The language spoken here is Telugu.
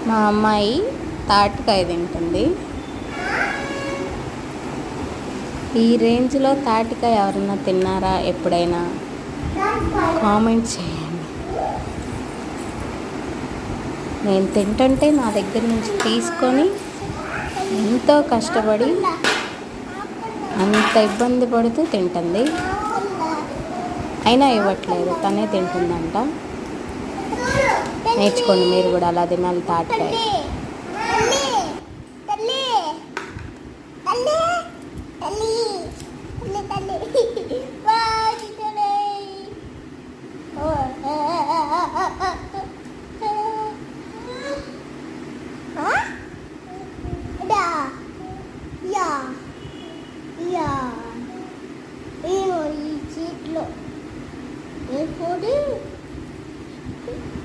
మా అమ్మాయి తాటికాయ తింటుంది. ఈ రేంజ్లో తాటికాయ ఎవరన్నా తిన్నారా ఎప్పుడైనా? కామెంట్ చేయండి. నేను తింటుంటే నా దగ్గర నుంచి తీసుకొని ఎంతో కష్టపడి అంత ఇబ్బంది పడుతూ తింటుంది. అయినా ఇవ్వట్లేదు, తనే తింటుందంట. నేర్చుకోండి మీరు కూడా, అలా తినాలి తాటికాయ.